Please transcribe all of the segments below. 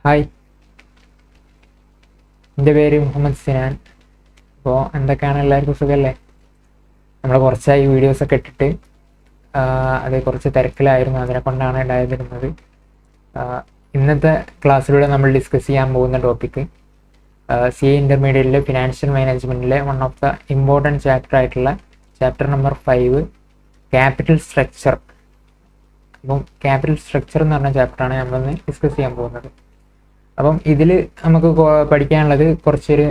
Hi, എൻ്റെ പേര് മുഹമ്മദ് സിനാൻ. അപ്പോൾ എന്തൊക്കെയാണ്, എല്ലാവർക്കും സുഖമല്ലേ? നമ്മൾ കുറച്ചായി വീഡിയോസൊക്കെ ഇട്ടിട്ട് അത് കുറച്ച് തിരക്കിലായിരുന്നു, അതിനെ കൊണ്ടാണ് ഉണ്ടായിരുന്നത്. ഇന്നത്തെ ക്ലാസ്സിലൂടെ നമ്മൾ ഡിസ്കസ് ചെയ്യാൻ പോകുന്ന ടോപ്പിക്ക് സി എ ഇൻ്റർമീഡിയറ്റിലെ ഫിനാൻഷ്യൽ മാനേജ്മെൻറ്റിലെ one of the important chapter ആയിട്ടുള്ള ചാപ്റ്റർ നമ്പർ 5 ക്യാപിറ്റൽ സ്ട്രക്ചർ. അപ്പം ക്യാപിറ്റൽ സ്ട്രക്ചർ എന്ന് പറഞ്ഞ ചാപ്റ്ററാണ് നമ്മളിന്ന് ഡിസ്കസ് ചെയ്യാൻ പോകുന്നത്. അപ്പം ഇതിൽ നമുക്ക് പഠിക്കാനുള്ളത് കുറച്ചൊരു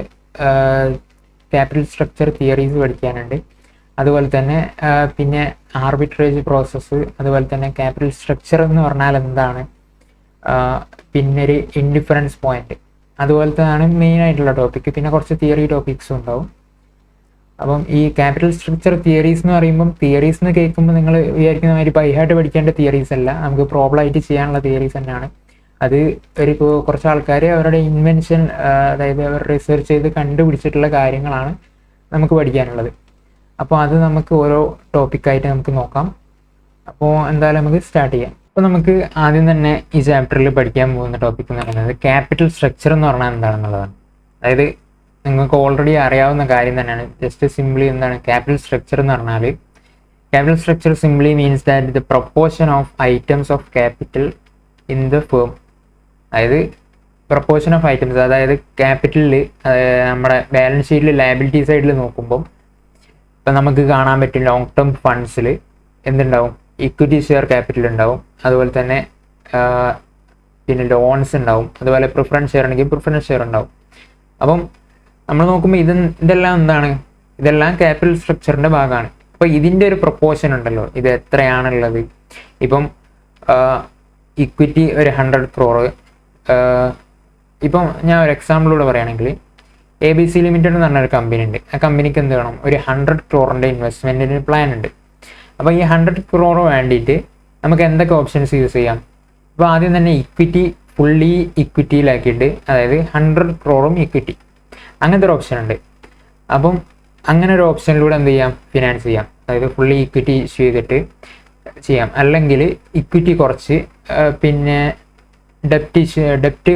ക്യാപിറ്റൽ സ്ട്രക്ചർ തിയറീസ് പഠിക്കാനുണ്ട്. അതുപോലെ തന്നെ പിന്നെ ആർബിട്രേജ് പ്രോസസ്സ്, അതുപോലെ തന്നെ ക്യാപിറ്റൽ സ്ട്രക്ചർ എന്ന് പറഞ്ഞാൽ എന്താണ്, പിന്നെ ഒരു ഇൻഡിഫറൻസ് പോയിന്റ്, അതുപോലത്തെയാണ് മെയിൻ ആയിട്ടുള്ള ടോപ്പിക്ക്. പിന്നെ കുറച്ച് തിയറി ടോപ്പിക്സും ഉണ്ടാവും. അപ്പം ഈ ക്യാപിറ്റൽ സ്ട്രക്ചർ തിയറീസ് എന്ന് പറയുമ്പം, തിയറീസ് എന്ന് കേൾക്കുമ്പോൾ നിങ്ങൾ വിചാരിക്കുന്ന മാതിരി ബൈഹാർട്ട് പഠിക്കേണ്ട തിയറീസ് അല്ല, നമുക്ക് പ്രോബ്ലം ആയിട്ട് ചെയ്യാനുള്ള തിയറീസ് തന്നെയാണ്. അത് ഒരു കുറച്ച് ആൾക്കാർ അവരുടെ ഇൻവെൻഷൻ, അതായത് അവർ റിസർച്ച് ചെയ്ത് കണ്ടുപിടിച്ചിട്ടുള്ള കാര്യങ്ങളാണ് നമുക്ക് പഠിക്കാനുള്ളത്. അപ്പോൾ അത് നമുക്ക് ഓരോ ടോപ്പിക്കായിട്ട് നമുക്ക് നോക്കാം. അപ്പോൾ എന്തായാലും നമുക്ക് സ്റ്റാർട്ട് ചെയ്യാം. അപ്പോൾ നമുക്ക് ആദ്യം തന്നെ ഈ ചാപ്റ്ററിൽ പഠിക്കാൻ പോകുന്ന ടോപ്പിക് എന്ന് പറയുന്നത് ക്യാപിറ്റൽ സ്ട്രക്ചർ എന്ന് പറഞ്ഞാൽ എന്താണെന്നുള്ളതാണ്. അതായത് നിങ്ങൾക്ക് ഓൾറെഡി അറിയാവുന്ന കാര്യം തന്നെയാണ്. ജസ്റ്റ് സിംപ്ലി എന്താണ് ക്യാപിറ്റൽ സ്ട്രക്ചർ എന്ന് പറഞ്ഞാൽ, capital structure simply means that the proportion of items of capital in the firm. അതായത് പ്രൊപ്പോർഷൻ ഓഫ് ഐറ്റംസ്, അതായത് ക്യാപിറ്റലിൽ നമ്മുടെ ബാലൻസ് ഷീറ്റിൽ ലയബിലിറ്റി സൈഡിൽ നോക്കുമ്പം ഇപ്പം നമുക്ക് കാണാൻ പറ്റും ലോങ് ടേം ഫണ്ട്സിൽ എന്തുണ്ടാവും, ഇക്വിറ്റി ഷെയർ ക്യാപിറ്റൽ ഉണ്ടാവും, അതുപോലെ തന്നെ പിന്നെ ലോൺസ് ഉണ്ടാവും, അതുപോലെ പ്രിഫറൻസ് ഷെയർ ഉണ്ടെങ്കിൽ പ്രിഫറൻസ് ഷെയർ ഉണ്ടാവും. അപ്പം നമ്മൾ നോക്കുമ്പോൾ ഇതെല്ലാം എന്താണ്, ഇതെല്ലാം ക്യാപിറ്റൽ സ്ട്രക്ചറിൻ്റെ ഭാഗമാണ്. അപ്പോൾ ഇതിൻ്റെ ഒരു പ്രൊപ്പോർഷൻ ഉണ്ടല്ലോ, ഇത് എത്രയാണുള്ളത്. ഇപ്പം ഇക്വിറ്റി ഒരു 100 crore. ഇപ്പം ഞാൻ ഒരു എക്സാമ്പിളൂടെ പറയുകയാണെങ്കിൽ, ABC ലിമിറ്റഡ് എന്ന് പറഞ്ഞൊരു കമ്പനി ഉണ്ട്. ആ കമ്പനിക്ക് എന്ത് വേണം, ഒരു 100 crore ഇൻവെസ്റ്റ്മെൻറ്റിന് പ്ലാൻ ഉണ്ട്. അപ്പോൾ ഈ 100 crore വേണ്ടിയിട്ട് നമുക്ക് എന്തൊക്കെ ഓപ്ഷൻസ് യൂസ് ചെയ്യാം. അപ്പോൾ ആദ്യം തന്നെ ഇക്വിറ്റി ഫുള്ളി ഇക്വിറ്റിയിലാക്കിയിട്ട്, അതായത് 100 crore ഇക്വിറ്റി, അങ്ങനത്തെ ഒരു ഓപ്ഷൻ ഉണ്ട്. അപ്പം അങ്ങനെ ഒരു ഓപ്ഷനിലൂടെ എന്ത് ചെയ്യാം, ഫിനാൻസ് ചെയ്യാം. അതായത് ഫുള്ളി ഇക്വിറ്റി ഇഷ്യൂ ചെയ്തിട്ട് ചെയ്യാം. അല്ലെങ്കിൽ ഇക്വിറ്റി കുറച്ച് പിന്നെ ഡെപ്റ്റ്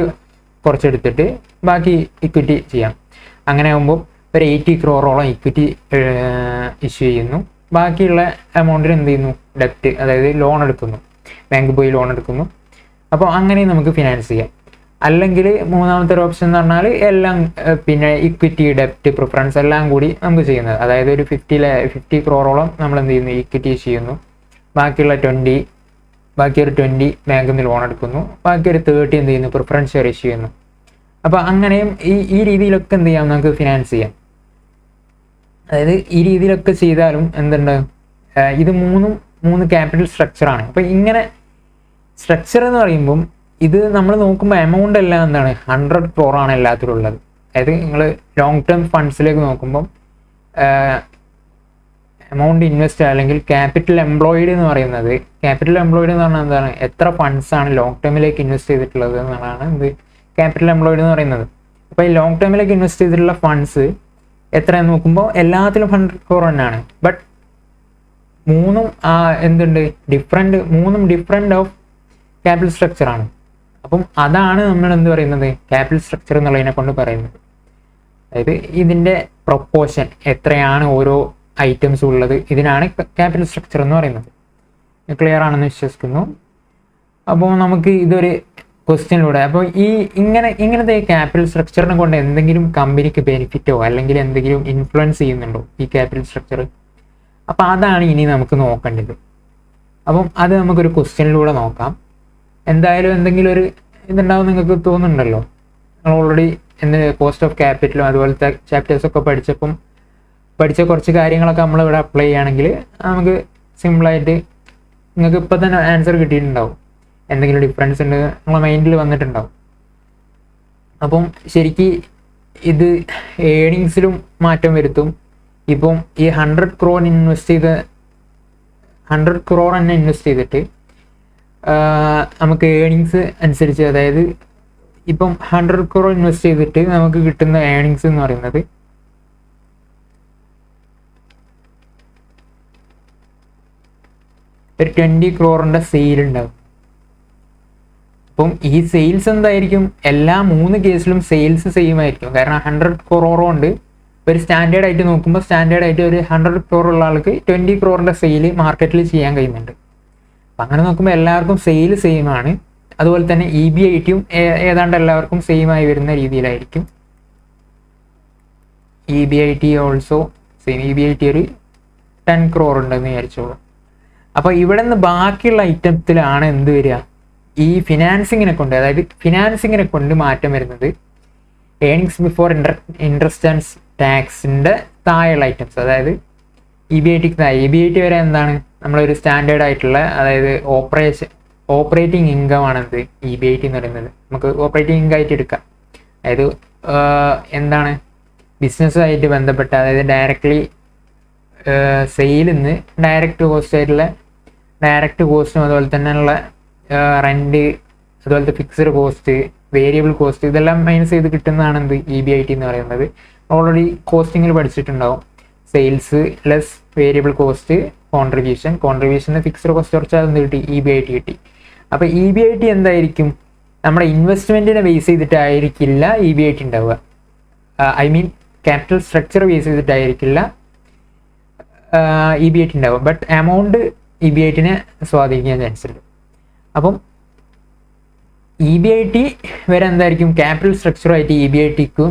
കുറച്ചെടുത്തിട്ട് ബാക്കി ഇക്വിറ്റി ചെയ്യാം. അങ്ങനെ ആകുമ്പോൾ ഒരു 80 crore ഇക്വിറ്റി ഇഷ്യൂ ചെയ്യുന്നു. ബാക്കിയുള്ള എമൗണ്ടിന് എന്ത് ചെയ്യുന്നു, ഡെപ്റ്റ്, അതായത് ലോൺ എടുക്കുന്നു, ബാങ്ക് പോയി ലോൺ എടുക്കുന്നു. അപ്പോൾ അങ്ങനെ നമുക്ക് ഫിനാൻസ് ചെയ്യാം. അല്ലെങ്കിൽ മൂന്നാമത്തെ ഒരു ഓപ്ഷൻ എന്ന് പറഞ്ഞാൽ എല്ലാം പിന്നെ ഇക്വിറ്റി, ഡെപ്റ്റ്, പ്രിഫറൻസ് എല്ലാം കൂടി നമുക്ക് ചെയ്യുന്നത്. അതായത് ഒരു 50 crore നമ്മൾ എന്ത് ചെയ്യുന്നു, ഇക്വിറ്റി ഇഷ്യൂ ചെയ്യുന്നു. ബാക്കിയുള്ള 20 ബാങ്കിൽ നിന്ന് ലോൺ എടുക്കുന്നു. ബാക്കി ഒരു 30 എന്ത് ചെയ്യുന്നു, പ്രിഫറൻസ് ഷെയർ ഇഷ്യൂ ചെയ്യുന്നു. അപ്പോൾ അങ്ങനെയും ഈ രീതിയിലൊക്കെ എന്ത് ചെയ്യാം, നമുക്ക് ഫിനാൻസ് ചെയ്യാം. അതായത് ഈ രീതിയിലൊക്കെ ചെയ്താലും എന്തുണ്ട്, ഇത് മൂന്ന് ക്യാപിറ്റൽ സ്ട്രക്ചറാണ്. അപ്പോൾ ഇങ്ങനെ സ്ട്രക്ചർ എന്ന് പറയുമ്പം ഇത് നമ്മൾ നോക്കുമ്പോൾ എമൗണ്ട് എല്ലാം എന്താണ്, 100 crore ആണ് എല്ലാത്തിലും ഉള്ളത്. അതായത് നിങ്ങൾ ലോങ് ടേം ഫണ്ട്സിലേക്ക് നോക്കുമ്പം എമൗണ്ട് ഇൻവെസ്റ്റ് അല്ലെങ്കിൽ ക്യാപിറ്റൽ എംപ്ലോയിഡ് എന്ന് പറയുന്നത്, ക്യാപിറ്റൽ എംപ്ലോയിഡ് എന്ന് പറഞ്ഞാൽ എന്താണ്, എത്ര ഫണ്ട്സാണ് ലോങ് ടേമിലേക്ക് ഇൻവെസ്റ്റ് ചെയ്തിട്ടുള്ളത് എന്നുള്ളതാണ് ഇത് ക്യാപിറ്റൽ എംപ്ലോയിഡ് എന്ന് പറയുന്നത്. അപ്പോൾ ഈ ലോങ് ടേമിലേക്ക് ഇൻവെസ്റ്റ് ചെയ്തിട്ടുള്ള ഫണ്ട്സ് എത്രയെന്ന് നോക്കുമ്പോൾ എല്ലാത്തിലും 100 crore തന്നെയാണ്. ബട്ട് മൂന്നും ഡിഫറെൻറ്റ് ഓഫ് ക്യാപിറ്റൽ സ്ട്രക്ചറാണ്. അപ്പം അതാണ് നമ്മൾ എന്ത് പറയുന്നത്, ക്യാപിറ്റൽ സ്ട്രക്ചർ എന്നുള്ളതിനെ കൊണ്ട് പറയുന്നത്. അതായത് ഇതിൻ്റെ പ്രൊപ്പോർഷൻ എത്രയാണ് ഓരോ ഐറ്റംസ് ഉള്ളത്, ഇതിനാണ് ക്യാപിറ്റൽ സ്ട്രക്ചർ എന്ന് പറയുന്നത്. ക്ലിയർ ആണെന്ന് വിശ്വസിക്കുന്നു. അപ്പോൾ നമുക്ക് ഇതൊരു ക്വസ്റ്റ്യനിലൂടെ, അപ്പോൾ ഇങ്ങനത്തെ ക്യാപിറ്റൽ സ്ട്രക്ചറിനെ കൊണ്ട് എന്തെങ്കിലും കമ്പനിക്ക് ബെനിഫിറ്റോ അല്ലെങ്കിൽ എന്തെങ്കിലും ഇൻഫ്ലുവൻസ് ചെയ്യുന്നുണ്ടോ ഈ ക്യാപിറ്റൽ സ്ട്രക്ചർ? അപ്പോൾ അതാണ് ഇനി നമുക്ക് നോക്കേണ്ടത്. അപ്പം അത് നമുക്കൊരു ക്വസ്റ്റ്യനിലൂടെ നോക്കാം. എന്തായാലും എന്തെങ്കിലും ഒരു ഇതുണ്ടാവും നിങ്ങൾക്ക് തോന്നുന്നുണ്ടല്ലോ. നിങ്ങൾ ഓൾറെഡി കോസ്റ്റ് ഓഫ് ക്യാപിറ്റലും അതുപോലത്തെ ചാപ്റ്റേഴ്സൊക്കെ പഠിച്ച കുറച്ച് കാര്യങ്ങളൊക്കെ നമ്മളിവിടെ അപ്ലൈ ചെയ്യുകയാണെങ്കിൽ നമുക്ക് സിമ്പിളായിട്ട് നിങ്ങൾക്ക് ഇപ്പം തന്നെ ആൻസർ കിട്ടിയിട്ടുണ്ടാവും. എന്തെങ്കിലും ഡിഫറൻസ് ഉണ്ട് നമ്മളെ മൈൻഡിൽ വന്നിട്ടുണ്ടാവും. അപ്പം ശരിക്കും ഇത് ഏണിങ്സിലും മാറ്റം വരുത്തും. ഇപ്പം ഈ 100 crore തന്നെ ഇൻവെസ്റ്റ് ചെയ്തിട്ട് നമുക്ക് ഏണിങ്സ് അനുസരിച്ച്, അതായത് ഇപ്പം 100 crore ഇൻവെസ്റ്റ് ചെയ്തിട്ട് നമുക്ക് കിട്ടുന്ന ഏണിങ്സ് എന്ന് പറയുന്നത് ഒരു 20 crore സെയിൽ ഉണ്ടാവും. അപ്പം ഈ സെയിൽസ് എന്തായിരിക്കും, എല്ലാ 3 കേസിലും സെയിൽസ് സെയിം ആയിരിക്കും. കാരണം 100 crore ഉണ്ട്. ഒരു സ്റ്റാൻഡേർഡ് ആയിട്ട് നോക്കുമ്പോൾ സ്റ്റാൻഡേർഡ് ആയിട്ട് ഒരു 100 crore ഉള്ള ആൾക്ക് 20 crore സെയിൽ മാർക്കറ്റിൽ ചെയ്യാൻ കഴിയുന്നുണ്ട്. അപ്പം അങ്ങനെ നോക്കുമ്പോൾ എല്ലാവർക്കും സെയിൽ സെയിം ആണ്. അതുപോലെ തന്നെ EBITയും ഏതാണ്ട് എല്ലാവർക്കും സെയിം ആയി വരുന്ന രീതിയിലായിരിക്കും. EBIT also same. EBIT ഒരു 10 crore ഉണ്ടെന്ന് വിചാരിച്ചോളൂ. അപ്പോൾ ഇവിടെ നിന്ന് ബാക്കിയുള്ള ഐറ്റത്തിലാണ് എന്ത് വരിക, ഈ ഫിനാൻസിങ്ങിനെ കൊണ്ട്, അതായത് ഫിനാൻസിങ്ങിനെ കൊണ്ട് മാറ്റം വരുന്നത് ഏണിങ്സ് ബിഫോർ ഇൻട്രസ്റ്റ് ആൻഡ് ടാക്സിൻ്റെ താഴെയുള്ള ഐറ്റംസ്. അതായത് EBITക്ക് താഴെ. EBIT വരെ എന്താണ്, നമ്മളൊരു സ്റ്റാൻഡേർഡ് ആയിട്ടുള്ള, അതായത് ഓപ്പറേറ്റിംഗ് ഇൻകം ആണെന്ത് EBIT എന്ന് പറയുന്നത്. നമുക്ക് ഓപ്പറേറ്റിംഗ് ഇൻകം ആയിട്ട് എടുക്കാം. അതായത് എന്താണ്, ബിസിനസ്സുമായിട്ട് ബന്ധപ്പെട്ട, അതായത് ഡയറക്റ്റ്ലി സെയിലിൽ നിന്ന് ഡയറക്റ്റ് കോസ്റ്റ് ആയിട്ടുള്ള ഡയറക്റ്റ് കോസ്റ്റും അതുപോലെ തന്നെയുള്ള റെൻറ്റ്, അതുപോലത്തെ ഫിക്സഡ് കോസ്റ്റ്, വേരിയബിൾ കോസ്റ്റ്, ഇതെല്ലാം മൈനസ് ചെയ്ത് കിട്ടുന്നതാണ് എന്ത് EBIT എന്ന് പറയുന്നത്. ഓൾറെഡി കോസ്റ്റിങ്ങിൽ പഠിച്ചിട്ടുണ്ടാവും. Sales less variable cost contribution fixed cost കുറച്ചാൽ എന്ത് കിട്ടി, EBIT കിട്ടി. അപ്പോൾ EBIT എന്തായിരിക്കും, നമ്മുടെ ഇൻവെസ്റ്റ്മെൻറ്റിനെ ബേസ് ചെയ്തിട്ടായിരിക്കില്ല EBIT ഉണ്ടാവുക. I mean capital structure base ചെയ്തിട്ടായിരിക്കില്ല EBIT ഉണ്ടാവുക. ബട്ട് എമൗണ്ട് EBITനെ സ്വാധീനിക്കാൻ ചാൻസ് ഉണ്ട്. അപ്പം EBIT വരെ എന്തായിരിക്കും, ക്യാപിറ്റൽ സ്ട്രക്ചറുമായിട്ട് EBITക്കും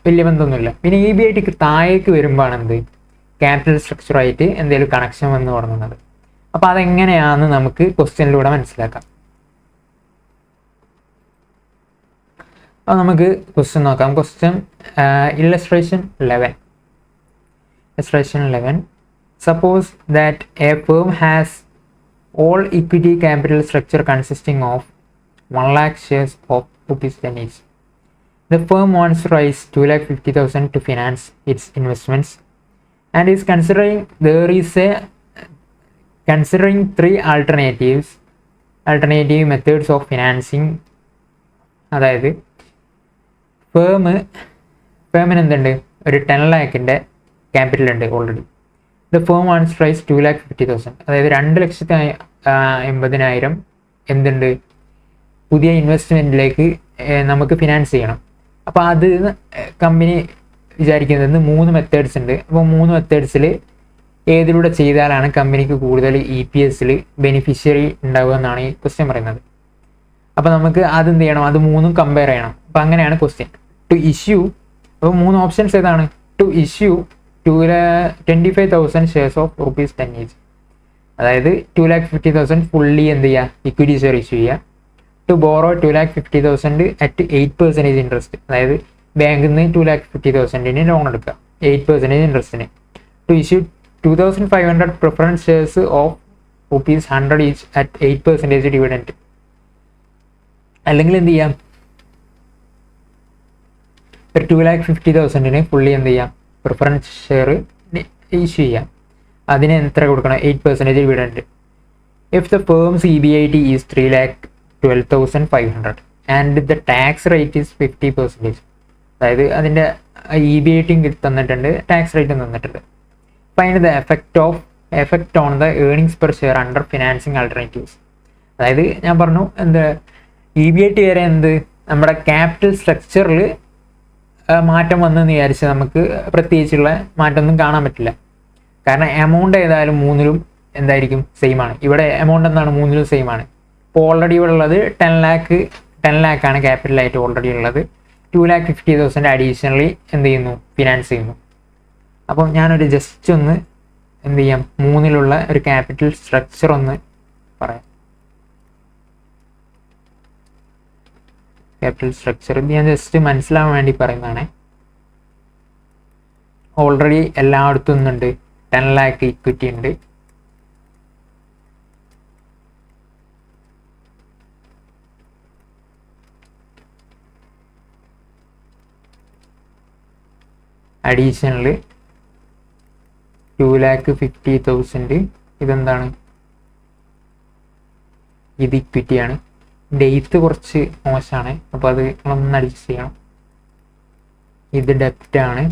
വലിയ ബന്ധമൊന്നുമില്ല. പിന്നെ EBITക്ക് താഴേക്ക് വരുമ്പോഴാണ് എന്ത്, ക്യാപിറ്റൽ സ്ട്രക്ചറുമായിട്ട് എന്തെങ്കിലും കണക്ഷൻ വന്ന് തുടങ്ങുന്നത്. അപ്പോൾ അതെങ്ങനെയാണെന്ന് നമുക്ക് ക്വസ്റ്റ്യനിലൂടെ മനസ്സിലാക്കാം. അപ്പോൾ നമുക്ക് ക്വസ്റ്റ്യൻ നോക്കാം. Question illustration 11. Suppose that a firm has all equity capital structure consisting of 1 lakh shares of ₹10 each. The firm wants to raise 2,50,000 to finance its investments and is considering 3 alternative methods of financing. അതായത് ഫേമിന് എന്തുണ്ട്, ഒരു 10 lakhന്റെ capital ഉണ്ട് already. The firm wants to raise 2,50,000, അതായത് 2,50,000 എന്തുണ്ട്, പുതിയ ഇൻവെസ്റ്റ്മെൻറ്റിലേക്ക് നമുക്ക് finance ചെയ്യണം. അപ്പോൾ അത് കമ്പനി വിചാരിക്കുന്നത് 3 മെത്തേഡ്സ് ഉണ്ട്. അപ്പോൾ 3 മെത്തേഡ്സിൽ ഏതിലൂടെ ചെയ്താലാണ് കമ്പനിക്ക് കൂടുതൽ EPSൽ ബെനിഫിഷ്യറി ഉണ്ടാവുക എന്നാണ് ഈ ക്വസ്റ്റ്യൻ പറയുന്നത്. അപ്പോൾ നമുക്ക് അതെന്ത് ചെയ്യണം, അത് 3ഉം കമ്പയർ ചെയ്യണം. അപ്പോൾ അങ്ങനെയാണ് ക്വസ്റ്റ്യൻ. ടു ഇഷ്യൂ, അപ്പോൾ 3 ഓപ്ഷൻസ് ഏതാണ്, to issue 25,000 shares of ₹10 each, അതായത് 2,50,000 ഫുള്ളി എന്ത് ചെയ്യുക, ഇക്വിറ്റി ഷെയർ ഇഷ്യൂ ചെയ്യുക. ടു ബോറോ 2,50,000 അറ്റ് 8% ഇൻട്രസ്റ്റ്, അതായത് ബാങ്കിൽ നിന്ന് 2,50,000 ലോൺ എടുക്കുക 8% ഇൻട്രസ്റ്റിന്. To issue 2,500 preference shares of ₹100 each at 8% dividend. അല്ലെങ്കിൽ എന്ത് ചെയ്യാം, ഒരു 2,50,000 ഫുള്ളി എന്ത് ചെയ്യാം, പ്രിഫറൻസ് ഷെയർ ഇഷ്യൂ ചെയ്യാം. അതിന് എത്ര കൊടുക്കണം, 8% dividend. If the firm's EBIT is 3,12,500 and the tax rate is 50%, അതായത് അതിൻ്റെ EBITയും തന്നിട്ടുണ്ട്, ടാക്സ് റേറ്റും തന്നിട്ടുണ്ട്. Find the effect on the earnings per share under financing alternatives. അതായത് ഞാൻ പറഞ്ഞു എന്ത്, EBIT വരെ എന്ത്, നമ്മുടെ ക്യാപിറ്റൽ സ്ട്രക്ചറിൽ മാറ്റം വന്നെന്ന് വിചാരിച്ച് നമുക്ക് പ്രത്യേകിച്ചുള്ള മാറ്റമൊന്നും കാണാൻ പറ്റില്ല. കാരണം എമൗണ്ട് ഏതായാലും 3ലും എന്തായിരിക്കും, സെയിം ആണ്. ഇവിടെ എമൗണ്ട് എന്താണ്, 3ലും സെയിം ആണ്. ഇപ്പോൾ ഓൾറെഡി ഉള്ളത് 10 lakh ആണ് ക്യാപിറ്റലായിട്ട് ഓൾറെഡി ഉള്ളത്. 2,50,000 അഡീഷണലി എന്ത് ചെയ്യുന്നു, ഫിനാൻസ് ചെയ്യുന്നു. അപ്പം ഞാനൊരു ജസ്റ്റ് ഒന്ന് എന്ത് ചെയ്യാം, 3ലുള്ള ഒരു ക്യാപിറ്റൽ സ്ട്രക്ചർ ഒന്ന് പറയാം. ക്യാപിറ്റൽ സ്ട്രക്ചർ ഇത് ഞാൻ ജസ്റ്റ് മനസ്സിലാവാൻ വേണ്ടി പറയുന്നതാണ്. ഓൾറെഡി എല്ലായിടത്തും ഒന്നുണ്ട്, 10 lakh ഇക്വിറ്റി ഉണ്ട്. അഡീഷണൽ 2,50,000 ഇതെന്താണ്, ഇത് ഇക്വിറ്റിയാണ്. ഡേറ്റ് കുറച്ച് മോശമാണ്, അപ്പോൾ അത് നമ്മളൊന്ന് അഡ്ജസ്റ്റ് ചെയ്യണം. ഇത് ഡെപ്റ്റ് ആണ്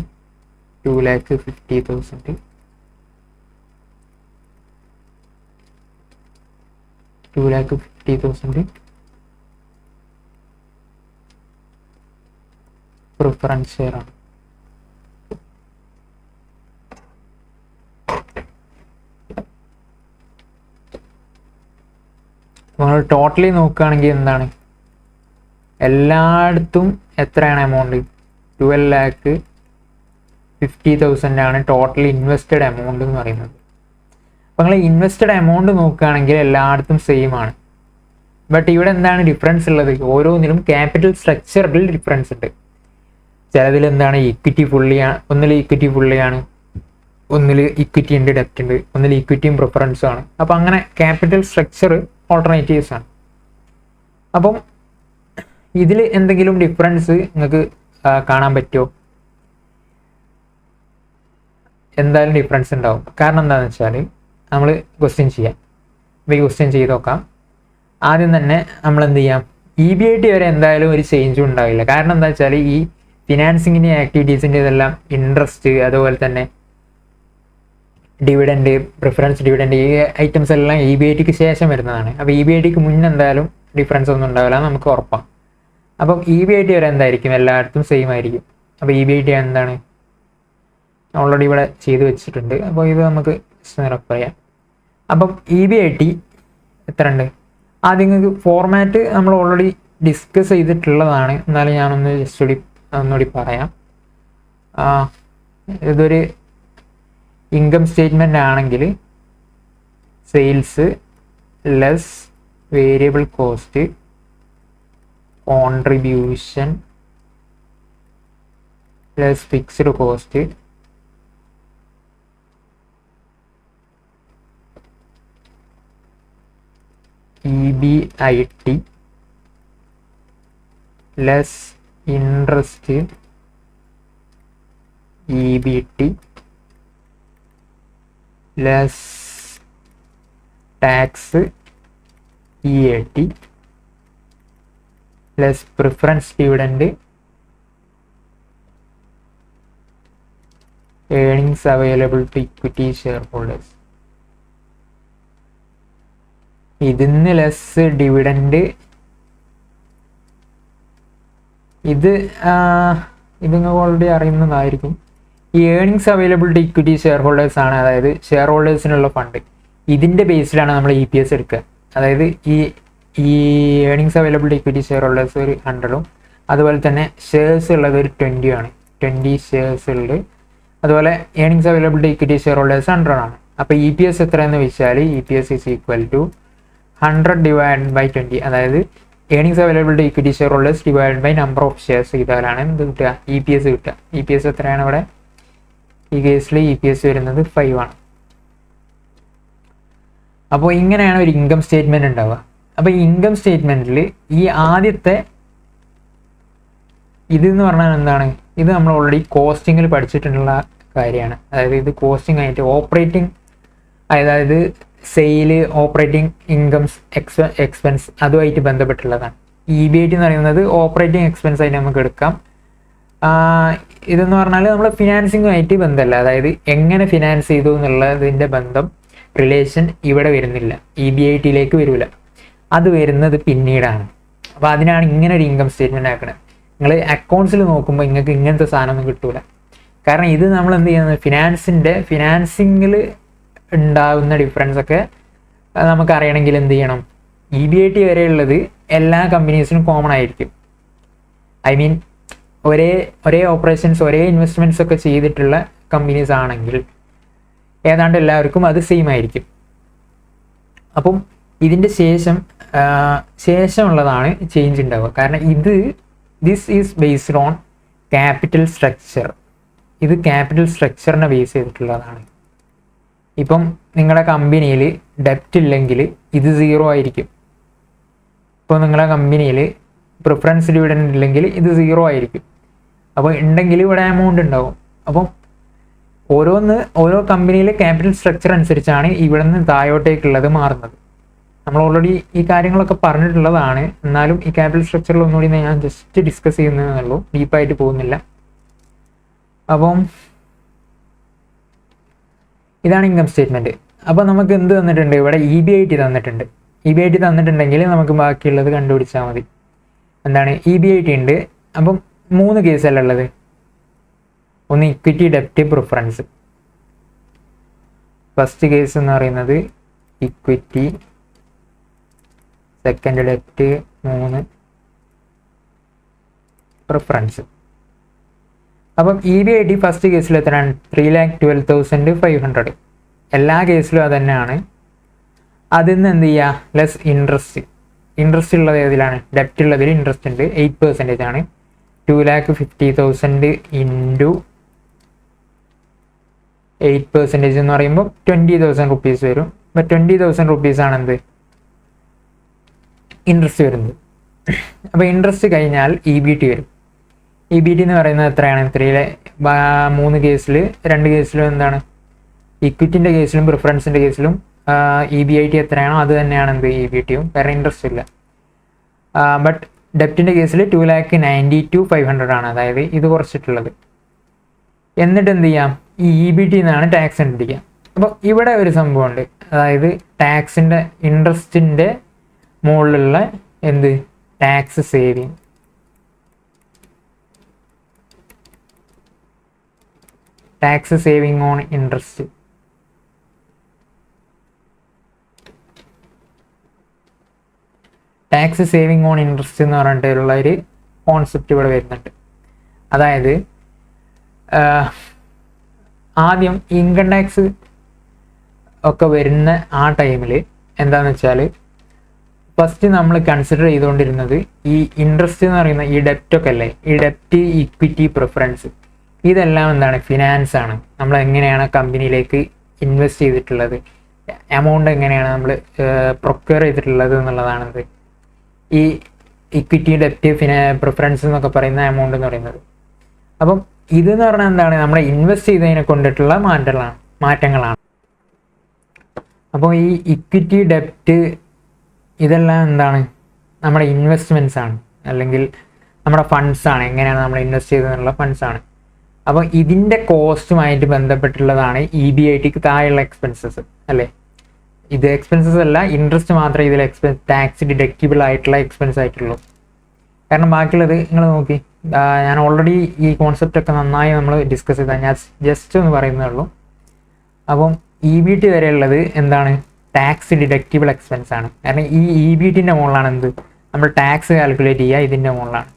2,50,000. 2,50,000 പ്രിഫറൻസ് ഷെയർ ആണ്. നമ്മൾ ടോട്ടലി നോക്കുകയാണെങ്കിൽ എന്താണ്, എല്ലായിടത്തും എത്രയാണ് എമൗണ്ട്? 12,50,000 ആണ് ടോട്ടൽ ഇൻവെസ്റ്റഡ് എമൗണ്ട് എന്ന് പറയുന്നത്. അപ്പോൾ നിങ്ങൾ ഇൻവെസ്റ്റഡ് എമൗണ്ട് നോക്കുകയാണെങ്കിൽ എല്ലായിടത്തും സെയിം ആണ്. ബട്ട് ഇവിടെ എന്താണ് ഡിഫറൻസ് ഉള്ളത്? ഓരോന്നിലും ക്യാപിറ്റൽ സ്ട്രക്ചറിൽ ഡിഫറൻസ് ഉണ്ട്. ചിലതിൽ എന്താണ് ഇക്വിറ്റി ഫുള്ളിയാണ്, ഒന്നിൽ ഇക്വിറ്റി ഫുള്ളിയാണ്, ഒന്നിൽ ഇക്വിറ്റി ഉണ്ട്, ഡെപ്റ്റ് ഉണ്ട്, ഒന്നിൽ ഇക്വിറ്റിയും പ്രിഫറൻസും ആണ്. അപ്പം അങ്ങനെ ക്യാപിറ്റൽ സ്ട്രക്ചർ ഓൾട്ടർനേറ്റീവ്സ് ആണ്. അപ്പം ഇതിൽ എന്തെങ്കിലും ഡിഫറൻസ് നിങ്ങൾക്ക് കാണാൻ പറ്റുമോ? എന്തായാലും ഡിഫറൻസ് ഉണ്ടാവും. കാരണം എന്താണെന്ന് വെച്ചാൽ നമ്മൾ ക്വസ്റ്റ്യൻ ചെയ്യാം. അപ്പോൾ ഈ ക്വസ്റ്റ്യൻ ചെയ്ത് നോക്കാം. ആദ്യം തന്നെ നമ്മൾ എന്ത് ചെയ്യാം, EBIT വരെ എന്തായാലും ഒരു ചേഞ്ചും ഉണ്ടാവില്ല. കാരണം എന്താ വെച്ചാൽ ഈ ഫിനാൻസിങ്ങിൻ്റെ ആക്ടിവിറ്റീസിൻ്റെ ഇതെല്ലാം ഇൻട്രസ്റ്റ്, അതുപോലെ തന്നെ ഡിവിഡൻഡ്, പ്രിഫറൻസ് ഡിവിഡൻഡ്, ഈ ഐറ്റംസ് എല്ലാം EBITക്ക് ശേഷം വരുന്നതാണ്. അപ്പോൾ EBITക്ക് മുന്നേ എന്തായാലും ഡിഫറൻസ് ഒന്നും ഉണ്ടാവില്ല, നമുക്ക് ഉറപ്പാണ്. അപ്പം EBIT വരെ എന്തായിരിക്കും? എല്ലായിടത്തും സെയിം ആയിരിക്കും. അപ്പോൾ EBIT എന്താണ് ഓൾറെഡി ഇവിടെ ചെയ്ത് വെച്ചിട്ടുണ്ട്. അപ്പോൾ ഇത് നമുക്ക് റെഫർ ചെയ്യാം. അപ്പം EBIT എത്ര ഉണ്ട്? ആദ്യം നിങ്ങൾക്ക് ഫോർമാറ്റ് നമ്മൾ ഓൾറെഡി ഡിസ്കസ് ചെയ്തിട്ടുള്ളതാണ്, എന്നാലും ഞാനൊന്ന് ജസ്റ്റ് ഒന്നുകൂടി പറയാം. ഇതൊരു ഇൻകം സ്റ്റേറ്റ്മെൻ്റ് ആണെങ്കിൽ sales less variable cost contribution less fixed cost EBIT less interest EBT less tax EAT less preference dividend earnings available to equity shareholders. ഇതിന്ന് ലെസ് ഡിവിഡൻഡ്, ഇത് നിങ്ങൾക്ക് ഓൾറെഡി അറിയുന്നതായിരിക്കും. ഈ earnings available to equity shareholders ആണ്, അതായത് share ഹോൾഡേഴ്സിനുള്ള fund. ഇതിൻ്റെ ബേസിലാണ് നമ്മൾ EPS എടുക്കുക. അതായത് ഈ earnings available to equity shareholders ഒരു 100ഉം, അതുപോലെ തന്നെ ഷെയർസ് ഉള്ളത് ഒരു 20 ആണ്. 20 ഷെയർസ് ഉള്ളത്. അതുപോലെ earnings available to equity shareholders 100 ആണ്. അപ്പോൾ EPS എത്രയെന്ന് വെച്ചാൽ EPS is equal to 100 divide by 20, അതായത് earnings available to equity shareholders divide by number of shares ചെയ്താലാണ് എന്ത് കിട്ടുക? EPS കിട്ടുക. EPS എത്രയാണ് ഇവിടെ? ഈ കേസിൽ EPS വരുന്നത് 5 ആണ്. അപ്പോൾ ഇങ്ങനെയാണ് ഒരു ഇൻകം സ്റ്റേറ്റ്മെൻറ്റ് ഉണ്ടാവുക. അപ്പോൾ ഈ ഇൻകം സ്റ്റേറ്റ്മെൻറ്റിൽ ഈ ആദ്യത്തെ ഇതെന്ന് പറഞ്ഞാൽ എന്താണ്? ഇത് നമ്മൾ ഓൾറെഡി കോസ്റ്റിങ്ങിൽ പഠിച്ചിട്ടുള്ള കാര്യമാണ്. അതായത് ഇത് കോസ്റ്റിംഗ് ആയിട്ട് ഓപ്പറേറ്റിംഗ്, അതായത് സെയില്, ഓപ്പറേറ്റിംഗ് ഇൻകംസ്, എക്സ്പെൻസ് അതുമായിട്ട് ബന്ധപ്പെട്ടുള്ളതാണ്. EBIT എന്ന് പറയുന്നത് ഓപ്പറേറ്റിംഗ് എക്സ്പെൻസ് ആയിട്ട് നമുക്ക് എടുക്കാം. ഇതെന്ന് പറഞ്ഞാൽ നമ്മൾ ഫിനാൻസിങ്ങുമായിട്ട് ബന്ധമല്ല, അതായത് എങ്ങനെ ഫിനാൻസ് ചെയ്തു എന്നുള്ളതിൻ്റെ ബന്ധം, റിലേഷൻ ഇവിടെ വരുന്നില്ല, EBITയിലേക്ക് വരില്ല. അത് വരുന്നത് പിന്നീടാണ്. അപ്പോൾ അതിനാണ് ഇങ്ങനെ ഒരു ഇൻകം സ്റ്റേറ്റ്മെൻറ്റ് ആക്കുന്നത്. നിങ്ങൾ അക്കൗണ്ട്സിൽ നോക്കുമ്പോൾ നിങ്ങൾക്ക് ഇങ്ങനത്തെ സാധനമൊന്നും കിട്ടൂല. കാരണം ഇത് നമ്മൾ എന്ത് ചെയ്യുന്നത്, ഫിനാൻസിങ്ങിൽ ഉണ്ടാകുന്ന ഡിഫറൻസ് ഒക്കെ നമുക്ക് അറിയണമെങ്കിൽ എന്ത് ചെയ്യണം? EBIT വരെയുള്ളത് എല്ലാ കമ്പനീസിനും കോമൺ ആയിരിക്കും. ഐ മീൻ ഒരേ ഓപ്പറേഷൻസ്, ഒരേ ഇൻവെസ്റ്റ്മെൻറ്റ്സ് ഒക്കെ ചെയ്തിട്ടുള്ള കമ്പനീസ് ആണെങ്കിൽ ഏതാണ്ട് എല്ലാവർക്കും അത് സെയിം ആയിരിക്കും. അപ്പം ഇതിൻ്റെ ശേഷമുള്ളതാണ് ചേഞ്ച് ഉണ്ടാവുക. കാരണം this is based on capital structure. ഇത് ക്യാപിറ്റൽ സ്ട്രക്ചറിനെ ബേസ് ചെയ്തിട്ടുള്ളതാണ്. ഇപ്പം നിങ്ങളുടെ കമ്പനിയിൽ ഡെപ്റ്റ് ഇല്ലെങ്കിൽ ഇത് 0 ആയിരിക്കും. ഇപ്പോൾ നിങ്ങളുടെ കമ്പനിയിൽ പ്രിഫറൻസ് ഡിവിഡൻഡ് ഇല്ലെങ്കിൽ ഇത് 0 ആയിരിക്കും. അപ്പോൾ ഉണ്ടെങ്കിൽ ഇവിടെ എമൗണ്ട് ഉണ്ടാവും. അപ്പം ഓരോ കമ്പനിയിലെ ക്യാപിറ്റൽ സ്ട്രക്ചർ അനുസരിച്ചാണ് ഇവിടെ നിന്ന് താഴോട്ടേക്കുള്ളത് മാറുന്നത്. നമ്മൾ ഓൾറെഡി ഈ കാര്യങ്ങളൊക്കെ പറഞ്ഞിട്ടുള്ളതാണ്. എന്നാലും ഈ ക്യാപിറ്റൽ സ്ട്രക്ചറിൽ ഒന്നുകൂടി ഞാൻ ജസ്റ്റ് ഡിസ്കസ് ചെയ്യുന്നതെന്നുള്ളൂ, ഡീപ്പായിട്ട് പോകുന്നില്ല. അപ്പം ഇതാണ് ഇൻകം സ്റ്റേറ്റ്മെൻറ്റ്. അപ്പോൾ നമുക്ക് എന്ത് തന്നിട്ടുണ്ട്? ഇവിടെ EBIT തന്നിട്ടുണ്ട്. EBIT തന്നിട്ടുണ്ടെങ്കിൽ നമുക്ക് ബാക്കിയുള്ളത് കണ്ടുപിടിച്ചാൽ മതി. എന്താണ്? EBIT ഉണ്ട്. അപ്പം 3 കേസല്ല ഉള്ളത്. ഒന്ന് ഇക്വിറ്റി, ഡെപ്റ്റ്, പ്രിഫറൻസ്. ഫസ്റ്റ് കേസ് എന്ന് പറയുന്നത് ഇക്വിറ്റി, സെക്കൻഡ് ഡെപ്റ്റ്, 3 പ്രിഫറൻസ്. അപ്പം EBIT ഫസ്റ്റ് കേസിൽ എത്രയാണ്? 3,12,500. എല്ലാ കേസിലും അത് തന്നെയാണ്. അതിൽ നിന്ന് എന്ത് ചെയ്യുക? Less interest. ഇൻട്രസ്റ്റ് ഉള്ളത് ഏതിലാണ്? ഡെപ്റ്റ് ഉള്ളതിൽ ഇൻട്രസ്റ്റ് ഉണ്ട്, 8% ആണ്. 2,50,000 ഇൻറ്റു 8% എന്ന് പറയുമ്പോൾ 20,000 റുപ്പീസ് വരും. അപ്പം 20,000 റുപ്പീസ് ആണ് എന്ത്? ഇൻട്രസ്റ്റ് വരുന്നത്. അപ്പോൾ ഇൻട്രസ്റ്റ് കഴിഞ്ഞാൽ EBT വരും. EBT എന്ന് പറയുന്നത് എത്രയാണ്? 3 കേസിൽ 2 കേസിലും എന്താണ്? ഇക്വിറ്റിൻ്റെ കേസിലും പ്രിഫറൻസിൻ്റെ കേസിലും EBIT എത്രയാണോ അത് തന്നെയാണ് എന്ത്? EBTയും. വേറെ ഇൻട്രസ്റ്റ് ഇല്ല. ബട്ട് ഡെപ്റ്റിൻ്റെ കേസിൽ 2,92,500 ആണ്, അതായത് ഇത് കുറച്ചിട്ടുള്ളത്. എന്നിട്ട് എന്ത് ചെയ്യാം? ഈ EBT എന്നാണ് ടാക്സ് കണ്ടുപിടിക്കുക. അപ്പോൾ ഇവിടെ ഒരു സംഭവമുണ്ട്, അതായത് ടാക്സിൻ്റെ ഇൻട്രസ്റ്റിൻ്റെ മുകളിലുള്ള എന്ത്? Tax saving. Tax saving on interest. Tax saving on interest എന്ന് പറഞ്ഞിട്ടുള്ള ഒരു കോൺസെപ്റ്റ് ഇവിടെ വരുന്നുണ്ട്. അതായത് ആദ്യം ഇൻകം ടാക്സ് ഒക്കെ വരുന്ന ആ ടൈമിൽ എന്താണെന്ന് വെച്ചാൽ ഫസ്റ്റ് നമ്മൾ കൺസിഡർ ചെയ്തുകൊണ്ടിരുന്നത് ഈ ഇൻട്രസ്റ്റ് എന്ന് പറയുന്ന ഈ ഡെപ്റ്റൊക്കെ അല്ലേ, ഈ ഡെപ്റ്റ്, ഇക്വിറ്റി, പ്രിഫറൻസ്, ഇതെല്ലാം എന്താണ്? ഫിനാൻസ് ആണ്. നമ്മൾ എങ്ങനെയാണ് കമ്പനിയിലേക്ക് ഇൻവെസ്റ്റ് ചെയ്തിട്ടുള്ളത്, എമൗണ്ട് എങ്ങനെയാണ് നമ്മൾ പ്രൊക്യൂർ ചെയ്തിട്ടുള്ളത് എന്നുള്ളതാണത് ഈ ഇക്വിറ്റി, ഡെപ്റ്റ്, പ്രിഫറൻസ് എന്നൊക്കെ പറയുന്ന എമൗണ്ട് എന്ന് പറയുന്നത്. അപ്പം ഇതെന്ന് പറഞ്ഞാൽ എന്താണ്? നമ്മളെ ഇൻവെസ്റ്റ് ചെയ്തതിനെ കൊണ്ടിട്ടുള്ള മാറ്റങ്ങളാണ്. അപ്പോൾ ഈ ഇക്വിറ്റി, ഡെപ്റ്റ് ഇതെല്ലാം എന്താണ്? നമ്മുടെ ഇൻവെസ്റ്റ്മെൻറ്റ്സ് ആണ്, അല്ലെങ്കിൽ നമ്മുടെ ഫണ്ട്സ് ആണ്. എങ്ങനെയാണ് നമ്മൾ ഇൻവെസ്റ്റ് ചെയ്തതെന്നുള്ള ഫണ്ട്സ് ആണ്. അപ്പോൾ ഇതിൻ്റെ കോസ്റ്റുമായിട്ട് ബന്ധപ്പെട്ടുള്ളതാണ് EBITക്ക് താഴെയുള്ള എക്സ്പെൻസസ് അല്ലേ. ഇത് എക്സ്പെൻസസ് അല്ല, ഇൻട്രസ്റ്റ് മാത്രമേ ഇതിൽ ടാക്സ് ഡിഡക്റ്റബിൾ ആയിട്ടുള്ള എക്സ്പെൻസ് ആയിട്ടുള്ളൂ. കാരണം ബാക്കിയുള്ളത് നിങ്ങൾ നോക്കി, ഞാൻ ഓൾറെഡി ഈ കോൺസെപ്റ്റ് ഒക്കെ നന്നായി നമ്മൾ ഡിസ്കസ് ചെയ്താൽ ഞാൻ ജസ്റ്റ് ഒന്ന് പറയുന്നേ ഉള്ളൂ. അപ്പം EBT വരെയുള്ളത് എന്താണ്? ടാക്സ് ഡിഡക്റ്റബിൾ എക്സ്പെൻസ് ആണ്. കാരണം ഈ EBTൻ്റെ മുകളിലാണ് എന്ത്? നമ്മൾ ടാക്സ് കാൽക്കുലേറ്റ് ചെയ്യുക, ഇതിൻ്റെ മുകളിലാണ്.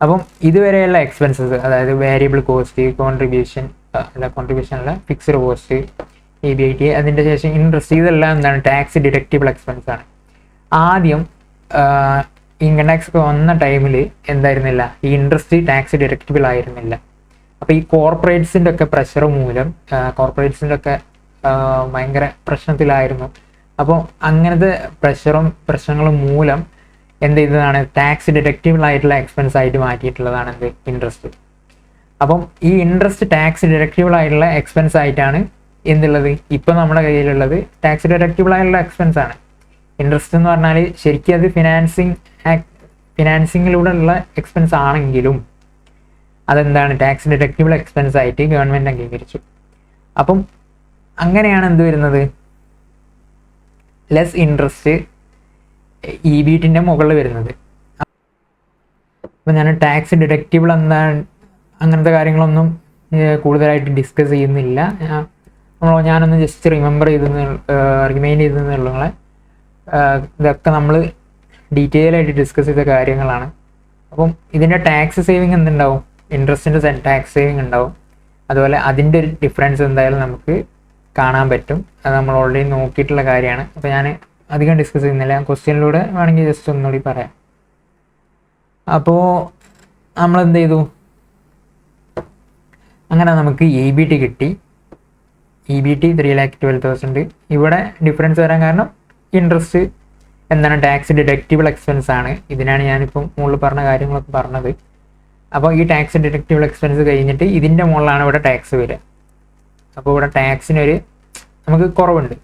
അപ്പം ഇതുവരെയുള്ള എക്സ്പെൻസസ്, അതായത് വേരിയബിൾ കോസ്റ്റ്, കോൺട്രിബ്യൂഷൻ അല്ല ഫിക്സ്ഡ് കോസ്റ്റ്, EBIT, അതിൻ്റെ ശേഷം ഇൻട്രസ്റ്റ്, ഇതെല്ലാം എന്താണ്? ടാക്സ് ഡിഡക്റ്റബിൾ എക്സ്പെൻസ് ആണ്. ആദ്യം ഇൻകം ടാക്സ് ഒക്കെ വന്ന ടൈമിൽ എന്തായിരുന്നില്ല? ഈ ഇൻട്രസ്റ്റ് ടാക്സ് ഡിഡക്റ്റബിൾ ആയിരുന്നില്ല. അപ്പോൾ ഈ കോർപ്പറേറ്റ്സിൻ്റെ ഒക്കെ പ്രഷർ മൂലം കോർപ്പറേറ്റ്സിൻ്റെ ഒക്കെ ഭയങ്കര പ്രശ്നത്തിലായിരുന്നു. അപ്പോൾ അങ്ങനത്തെ പ്രശ്നങ്ങളും മൂലം എന്ത് ചെയ്തതാണ്? ടാക്സ് ഡിഡക്റ്റബിൾ ആയിട്ടുള്ള എക്സ്പെൻസ് ആയിട്ട് മാറ്റിയിട്ടുള്ളതാണ് എന്ത്? ഇൻട്രസ്റ്റ്. അപ്പം ഈ ഇൻട്രസ്റ്റ് ടാക്സ് ഡിഡക്റ്റബിൾ ആയിട്ടുള്ള എക്സ്പെൻസ് ആയിട്ടാണ് എന്തുള്ളത്? ഇപ്പം നമ്മുടെ കയ്യിലുള്ളത് ടാക്സ് ഡിഡക്റ്റബിൾ ആയിട്ടുള്ള എക്സ്പെൻസ് ആണ്. ഇൻട്രസ്റ്റ് എന്ന് പറഞ്ഞാൽ ശരിക്കും അത് ഫിനാൻസിങ്ങിലൂടെ ഉള്ള എക്സ്പെൻസ് ആണെങ്കിലും അതെന്താണ്? ടാക്സ് ഡിഡക്റ്റബിൾ എക്സ്പെൻസ് ആയിട്ട് ഗവൺമെൻറ് അംഗീകരിച്ചു. അപ്പം അങ്ങനെയാണ് എന്ത് വരുന്നത്? ലെസ് ഇൻട്രസ്റ്റ് EBTൻ്റെ മുകളിൽ വരുന്നത്. അപ്പം ഞാൻ ടാക്സ് ഡിഡക്റ്റബിൾ എന്താണ് അങ്ങനത്തെ കാര്യങ്ങളൊന്നും കൂടുതലായിട്ട് ഡിസ്കസ് ചെയ്യുന്നില്ല. ഞാനൊന്ന് ജസ്റ്റ് റിമൈൻഡ് ചെയ്തെന്നുള്ളങ്ങളെ ഇതൊക്കെ നമ്മൾ ഡീറ്റെയിൽ ആയിട്ട് ഡിസ്കസ് ചെയ്ത കാര്യങ്ങളാണ്. അപ്പം ഇതിൻ്റെ ടാക്സ് സേവിങ് എന്തുണ്ടാവും? ഇൻട്രസ്റ്റിൻ്റെ ടാക്സ് സേവിങ് ഉണ്ടാവും. അതുപോലെ അതിൻ്റെ ഒരു ഡിഫറൻസ് എന്തായാലും നമുക്ക് കാണാൻ പറ്റും. അത് നമ്മൾ ഓൾറെഡി നോക്കിയിട്ടുള്ള കാര്യമാണ്. അപ്പോൾ ഞാൻ അധികം ഡിസ്കസ് ചെയ്യുന്നില്ല, ക്വസ്റ്റ്യനിലൂടെ വേണമെങ്കിൽ ജസ്റ്റ് ഒന്നുകൂടി പറയാം. അപ്പോൾ നമ്മൾ എന്ത് ചെയ്തു? അങ്ങനെ നമുക്ക് EBT കിട്ടി. EBT 3,12,000. ഇവിടെ ഡിഫറൻസ് വരാൻ കാരണം ഇൻട്രസ്റ്റ് എന്താണ്? ടാക്സ് ഡിഡക്റ്റബിൾ എക്സ്പെൻസ് ആണ്. ഇതിനാണ് ഞാനിപ്പം മുകളിൽ പറഞ്ഞ കാര്യങ്ങളൊക്കെ പറഞ്ഞത്. അപ്പോൾ ഈ ടാക്സ് ഡിഡക്റ്റബിൾ എക്സ്പെൻസ് കഴിഞ്ഞിട്ട് ഇതിൻ്റെ മുകളിലാണ് ഇവിടെ ടാക്സ് വരിക. അപ്പോൾ ഇവിടെ ടാക്സിനൊരു നമുക്ക് കുറവുണ്ട്.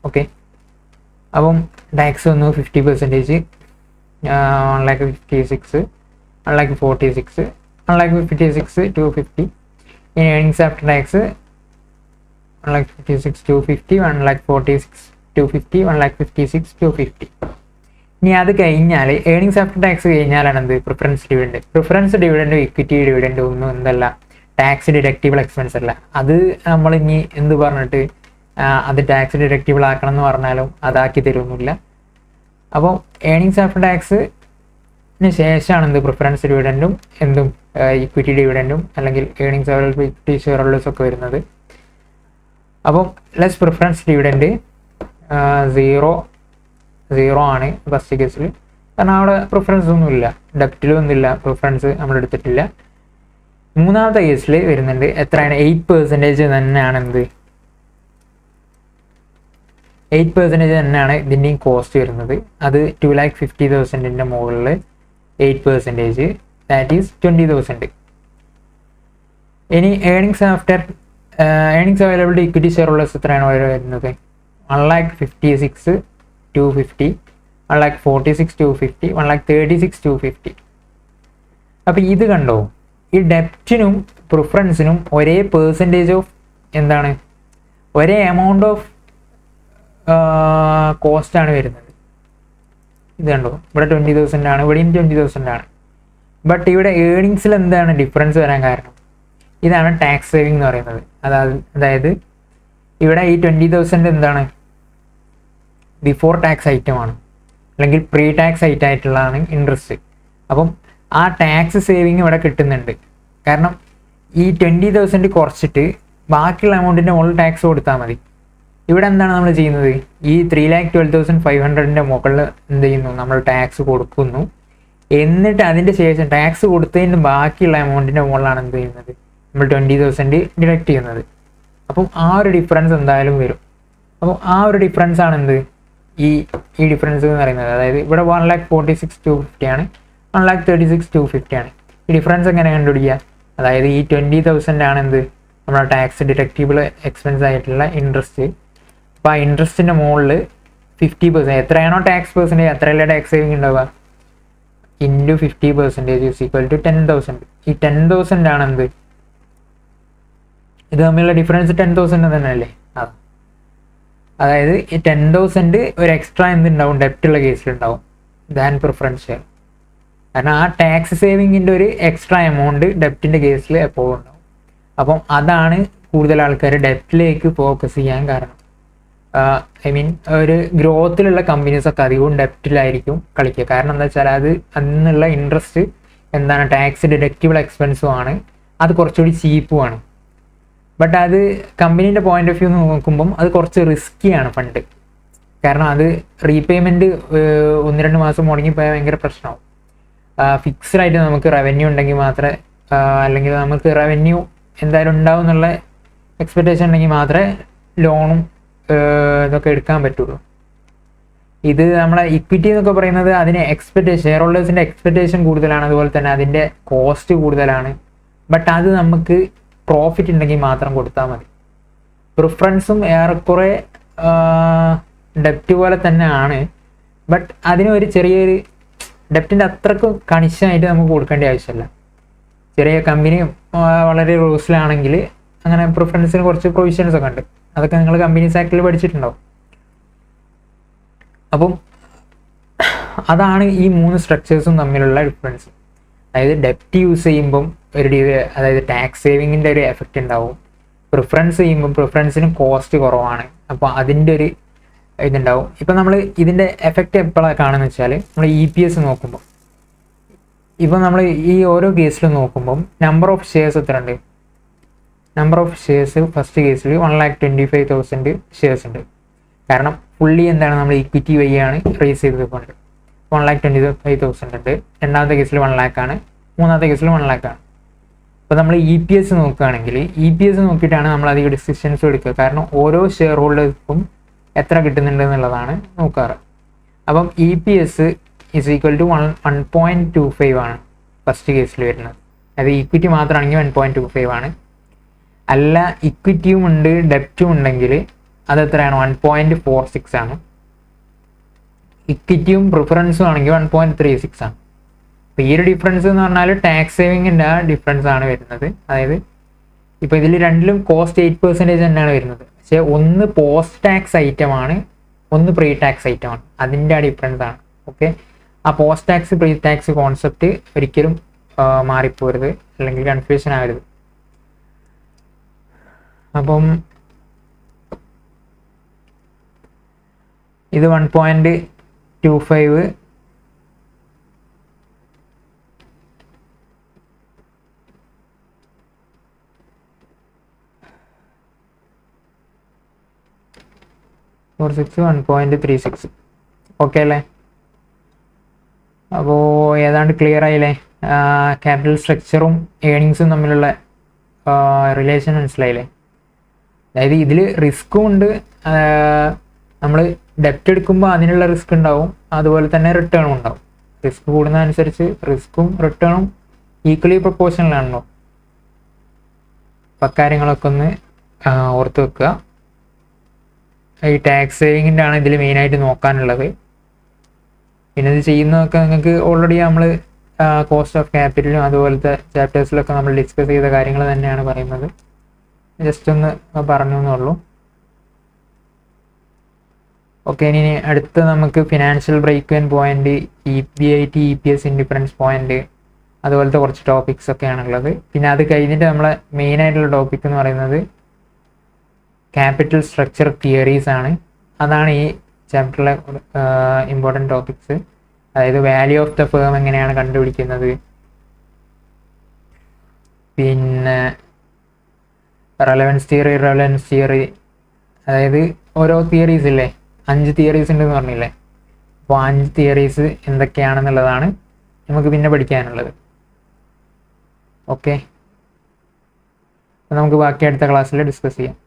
ഓക്കെ, അപ്പം ടാക്സ് വന്നു 50%, 1,56,000, 1,46,000, 1,56,000, 250. ഇനി ഏണിങ്സ് ആഫ്റ്റർ ടാക്സ് 1,56,250, 1,46,250, 1,56,250. ഇനി അത് കഴിഞ്ഞാൽ ഏണിങ്സ് ആഫ്റ്റർ ടാക്സ് കഴിഞ്ഞാലാണ് എന്ത് പ്രിഫറൻസ് ഡിവിഡൻഡും ഇക്വിറ്റി ഡിവിഡൻഡും ഒന്നും എന്തല്ല ടാക്സ് ഡിഡക്റ്റബിൾ എക്സ്പെൻസ് അല്ല. അത് നമ്മൾ ഇനി എന്ത് പറഞ്ഞിട്ട് അത് ടാക്സ് ഡിഡക്റ്റബിൾ ആക്കണം എന്ന് പറഞ്ഞാലും അതാക്കി തരുന്നില്ല. അപ്പോൾ ഏണിങ്സ് ആഫ്റ്റർ ടാക്സിന് ശേഷമാണ് എന്ത് പ്രിഫറൻസ് ഡിവിഡൻഡും എന്തും ഇക്വിറ്റി ഡിവിഡൻഡും അല്ലെങ്കിൽ earnings available equity share holders ഒക്കെ വരുന്നത്. അപ്പം ലെസ് പ്രിഫറൻസ് ഡിവിഡൻഡ് 0 ആണ് ഫസ്റ്റ് കേസിൽ. കാരണം അവിടെ പ്രിഫറൻസ് ഒന്നുമില്ല, ഡെപ്റ്റിലും ഒന്നുമില്ല, പ്രിഫറൻസ് നമ്മൾ എടുത്തിട്ടില്ല. മൂന്നാമത്തെ കേസിൽ വരുന്നുണ്ട് എത്രയാണ് 8% തന്നെയാണ് എന്ത് 8% തന്നെയാണ് ഇതിൻ്റെയും കോസ്റ്റ് വരുന്നത്. അത് 2,50,000 മുകളിൽ 8%, ദാറ്റ് ഈസ് 20,000. ഇനി earnings available equity share holders എത്രയാണ് വരുന്നത് 1,56,250, 1,46,250, 1,36,250. അപ്പോൾ ഇത് കണ്ടോ, ഈ ഡെപ്റ്റിനും പ്രിഫറൻസിനും ഒരേ പെർസെൻറ്റേജ് ഓഫ് എന്താണ് ഒരേ എമൗണ്ട് ഓഫ് കോസ്റ്റാണ് വരുന്നത്. ഇത് കണ്ടോ, ഇവിടെ 20,000 ആണ്, ഇവിടെയും 20,000 ആണ്. ബട്ട് ഇവിടെ ഏണിങ്സിൽ എന്താണ് ഡിഫറൻസ് വരാൻ കാരണം? ഇതാണ് ടാക്സ് സേവിങ് എന്ന് പറയുന്നത്. അതായത് ഇവിടെ ഈ 20,000 എന്താണ് ബിഫോർ ടാക്സ് ഐറ്റമാണ്, അല്ലെങ്കിൽ പ്രീ ടാക്സ് ഐറ്റം ആയിട്ടുള്ളതാണ് ഇൻട്രസ്റ്റ്. അപ്പം ആ ടാക്സ് സേവിങ് ഇവിടെ കിട്ടുന്നുണ്ട്. കാരണം ഈ 20,000 കുറച്ചിട്ട് ബാക്കിയുള്ള എമൗണ്ടിൻ്റെ മുകളിൽ ടാക്സ് കൊടുത്താൽ മതി. ഇവിടെ എന്താണ് നമ്മൾ ചെയ്യുന്നത്, ഈ 3,12,500 മുകളിൽ എന്ത് ചെയ്യുന്നു, നമ്മൾ ടാക്സ് കൊടുക്കുന്നു. എന്നിട്ട് അതിൻ്റെ ശേഷം ടാക്സ് കൊടുത്തതിന് ബാക്കിയുള്ള എമൗണ്ടിൻ്റെ മുകളിലാണ് എന്ത് ചെയ്യുന്നത്, നമ്മൾ 20,000 ഡിഡക്റ്റ് ചെയ്യുന്നത്. അപ്പം ആ ഒരു ഡിഫറൻസ് എന്തായാലും വരും. അപ്പോൾ ആ ഒരു ഡിഫറൻസ് ആണ് എന്ത് ഈ ഡിഫറൻസ് എന്ന് പറയുന്നത്. അതായത് ഇവിടെ 1,46,250 ആണ്, 1,36,250 ആണ്. ഈ ഡിഫറൻസ് എങ്ങനെ കണ്ടുപിടിക്കുക? അതായത് ഈ 20,000 ആണ് എന്ത് നമ്മുടെ ടാക്സ് ഡിഡക്റ്റബിൾ എക്സ്പെൻസ് ആയിട്ടുള്ള ഇൻട്രസ്റ്റ്. അപ്പോൾ ആ ഇൻട്രസ്റ്റിൻ്റെ മുകളിൽ 50%, എത്രയാണോ ടാക്സ് പെർസെൻറ്റേജ് അത്രയല്ലേ ടാക്സ് സേവിങ് ഉണ്ടാവുക, ഇൻറ്റു 50% ഈസ് ഈക്വൽ ടു 10,000. ഈ 10,000 ആണ് എന്ത് ഇത് തമ്മിലുള്ള ഡിഫറൻസ് 10,000 തന്നെയല്ലേ. അതായത് ഈ 10,000 ഒരു എക്സ്ട്രാ എന്തുണ്ടാവും ഡെപ്റ്റുള്ള കേസിലുണ്ടാവും ദാൻ പ്രിഫറൻസ് ഷെയർ. കാരണം ആ ടാക്സ് സേവിങ്ങിൻ്റെ ഒരു എക്സ്ട്രാ എമൗണ്ട് ഡെപ്റ്റിൻ്റെ കേസിൽ എപ്പോഴും ഉണ്ടാവും. അപ്പം അതാണ് കൂടുതൽ ആൾക്കാർ ഡെപ്റ്റിലേക്ക് ഫോക്കസ് ചെയ്യാൻ കാരണം. ഒരു ഗ്രോത്തിലുള്ള കമ്പനീസൊക്കെ അധികവും ഡെപ്റ്റിലായിരിക്കും കളിക്കുക. കാരണം എന്താ വെച്ചാൽ അതിനുള്ള ഇൻട്രസ്റ്റ് എന്താണ് ടാക്സ് ഡിഡക്റ്റബിൾ എക്സ്പെൻസും ആണ്, അത് കുറച്ചുകൂടി ചീപ്പുമാണ്. ബട്ട് അത് കമ്പനീൻ്റെ പോയിന്റ് ഓഫ് വ്യൂ നോക്കുമ്പം അത് കുറച്ച് റിസ്ക്കിയാണ് ഫണ്ട്. കാരണം അത് റീപേയ്മെൻറ്റ് 1-2 മാസം മുടങ്ങിപ്പോയാൽ ഭയങ്കര പ്രശ്നമാവും. ഫിക്സ്ഡ് ആയിട്ട് നമുക്ക് റവന്യൂ ഉണ്ടെങ്കിൽ മാത്രമേ, അല്ലെങ്കിൽ നമുക്ക് റവന്യൂ എന്തായാലും ഉണ്ടാവും എന്നുള്ള എക്സ്പെക്റ്റേഷൻ ഉണ്ടെങ്കിൽ മാത്രമേ ലോണും ഇതൊക്കെ എടുക്കാൻ പറ്റുള്ളൂ. ഇത് നമ്മളെ ഇക്വിറ്റി എന്നൊക്കെ പറയുന്നത് അതിന് ഷെയർ ഹോൾഡേഴ്സിൻ്റെ എക്സ്പെക്റ്റേഷൻ കൂടുതലാണ്, അതുപോലെ തന്നെ അതിൻ്റെ കോസ്റ്റ് കൂടുതലാണ്. ബട്ട് അത് നമുക്ക് പ്രോഫിറ്റ് ഉണ്ടെങ്കിൽ മാത്രം കൊടുത്താൽ മതി. പ്രിഫറൻസും ഏറെക്കുറെ ഡെപ്റ്റ് പോലെ തന്നെ ആണ്. ബട്ട് അതിന് ഒരു ചെറിയൊരു ഡെപ്റ്റിൻ്റെ അത്രക്ക് കണിശമായിട്ട് നമുക്ക് കൊടുക്കേണ്ട ആവശ്യമില്ല. ചെറിയ കമ്പനി വളരെ റൂൾസിലാണെങ്കിൽ അങ്ങനെ പ്രിഫറൻസിന് കുറച്ച് പ്രൊവിഷൻസ് ഒക്കെ ഉണ്ട്. അതൊക്കെ നിങ്ങൾ കമ്പനീസ് ആക്ടിൽ പഠിച്ചിട്ടുണ്ടാവും. അപ്പം അതാണ് ഈ 3 സ്ട്രക്ചേഴ്സും തമ്മിലുള്ള ഡിഫറൻസ്. അതായത് ഡെപ്റ്റ് യൂസ് ചെയ്യുമ്പം അതായത് ടാക്സ് സേവിങ്ങിൻ്റെ ഒരു എഫക്റ്റ് ഉണ്ടാവും. പ്രിഫറൻസ് ചെയ്യുമ്പം പ്രിഫറൻസിന് കോസ്റ്റ് കുറവാണ്, അപ്പോൾ അതിൻ്റെ ഒരു ഇതുണ്ടാവും. ഇപ്പം നമ്മൾ ഇതിൻ്റെ എഫക്റ്റ് എപ്പോഴാണ് കാണുന്നത് വെച്ചാൽ നമ്മൾ EPS നോക്കുമ്പോൾ, ഇപ്പം നമ്മൾ ഈ ഓരോ കേസിലും നോക്കുമ്പം നമ്പർ ഓഫ് ഷെയർസ് എത്ര ഉണ്ട്, നമ്പർ ഓഫ് ഷെയർസ് ഫസ്റ്റ് കേസിൽ 1,25,000 ഷെയർസ് ഉണ്ട്. കാരണം ഫുള്ളി എന്താണ് നമ്മൾ ഇക്വിറ്റി വഴിയാണ് റേസ് ചെയ്തത് ഫണ്ട്. 1,25,000 ഉണ്ട്. രണ്ടാമത്തെ കേസിൽ 1 lakh ആണ്, മൂന്നാമത്തെ കേസിൽ 1 lakh ആണ്. അപ്പോൾ നമ്മൾ EPS നോക്കുകയാണെങ്കിൽ EPS നോക്കിയിട്ടാണ് നമ്മൾ അധികം ഡിസിഷൻസും എടുക്കുക. കാരണം ഓരോ ഷെയർ ഹോൾഡേഴ്സും എത്ര കിട്ടുന്നുണ്ട് എന്നുള്ളതാണ് നോക്കാറ്. അപ്പം EPS ഈസ് ഈക്വൽ ടു 1.25 ആണ് ഫസ്റ്റ് കേസിൽ വരുന്നത്. അത് ഇക്വിറ്റി മാത്രമാണെങ്കിൽ 1.25 ആണ്. അല്ല ഇക്വിറ്റിയും ഉണ്ട് ഡെപ്റ്റും ഉണ്ടെങ്കിൽ അതെത്രയാണ് 1.46 ആണ്. ഇക്വിറ്റിയും പ്രിഫറൻസും ആണെങ്കിൽ 1.36 ആണ്. അപ്പോൾ ഈ ഒരു ഡിഫറൻസ് എന്ന് പറഞ്ഞാൽ ടാക്സ് സേവിങ്ങിൻ്റെ ആ ഡിഫറൻസ് ആണ് വരുന്നത്. അതായത് ഇപ്പോൾ ഇതിൽ രണ്ടിലും കോസ്റ്റ് 8% തന്നെയാണ് വരുന്നത്. പക്ഷേ ഒന്ന് പോസ്റ്റ് ടാക്സ് ഐറ്റമാണ്, ഒന്ന് പ്രീ ടാക്സ് ഐറ്റമാണ്. അതിൻ്റെ ആ ഡിഫറൻസ് ആണ്. ഓക്കെ, ആ post tax pre tax concept ഒരിക്കലും മാറിപ്പോരുത്, അല്ലെങ്കിൽ കൺഫ്യൂഷൻ ആകരുത്. അപ്പം ഇത് 1.25 46 1.36 ഓക്കെ അല്ലേ? അപ്പോൾ ഏതാണ്ട് ക്ലിയർ ആയില്ലേ? ക്യാപിറ്റൽ സ്ട്രക്ചറും ഏണിങ്സും തമ്മിലുള്ള റിലേഷൻ മനസ്സിലായില്ലേ? അതായത് ഇതിൽ റിസ്ക്കും ഉണ്ട്, നമ്മൾ ഡെപ്റ്റ് എടുക്കുമ്പോൾ അതിനുള്ള റിസ്ക് ഉണ്ടാവും, അതുപോലെ തന്നെ റിട്ടേണും ഉണ്ടാവും. റിസ്ക് കൂടുന്നതനുസരിച്ച് റിസ്ക്കും റിട്ടേണും ഈക്വലി പ്രൊപ്പോർഷണലാണല്ലോ. അപ്പം അക്കാര്യങ്ങളൊക്കെ ഒന്ന് ഓർത്ത് വെക്കുക. ഈ ടാക്സ് സേവിങ്ങിൻ്റെ ആണ് ഇതിൽ മെയിനായിട്ട് നോക്കാനുള്ളത്. പിന്നെ ഇത് ചെയ്യുന്നതൊക്കെ നിങ്ങൾക്ക് ഓൾറെഡി നമ്മൾ കോസ്റ്റ് ഓഫ് ക്യാപിറ്റലും അതുപോലത്തെ ചാപ്റ്റേഴ്സിലൊക്കെ നമ്മൾ ഡിസ്കസ് ചെയ്ത കാര്യങ്ങൾ തന്നെയാണ് പറയുന്നത്. ജസ്റ്റ് ഒന്ന് പറഞ്ഞു എന്നുള്ളൂ. ഓക്കെ, ഇനി അടുത്ത് നമുക്ക് financial break in point, EBIT EPS indifference point, അതുപോലത്തെ കുറച്ച് ടോപ്പിക്സ് ഒക്കെയാണുള്ളത്. പിന്നെ അത് കഴിഞ്ഞിട്ട് നമ്മളെ മെയിനായിട്ടുള്ള ടോപ്പിക് എന്ന് പറയുന്നത് ക്യാപിറ്റൽ സ്ട്രക്ചർ തിയറീസ് ആണ്. അതാണ് ഈ ചാപ്റ്ററിലെ ഇമ്പോർട്ടൻറ്റ് ടോപ്പിക്സ്. അതായത് വാല്യൂ ഓഫ് ദ ഫേം എങ്ങനെയാണ് കണ്ടുപിടിക്കുന്നത്, പിന്നെ റെലവൻസ് തിയറി, ഇറലവൻസ് തിയറി, അതായത് ഓരോ തിയറീസ് ഇല്ലേ, 5 തിയറീസ് ഉണ്ടെന്ന് പറഞ്ഞില്ലേ. അപ്പോൾ 5 തിയറീസ് എന്തൊക്കെയാണെന്നുള്ളതാണ് നമുക്ക് പിന്നെ പഠിക്കാനുള്ളത്. ഓക്കെ, നമുക്ക് ബാക്കി അടുത്ത ക്ലാസ്സിൽ ഡിസ്കസ് ചെയ്യാം.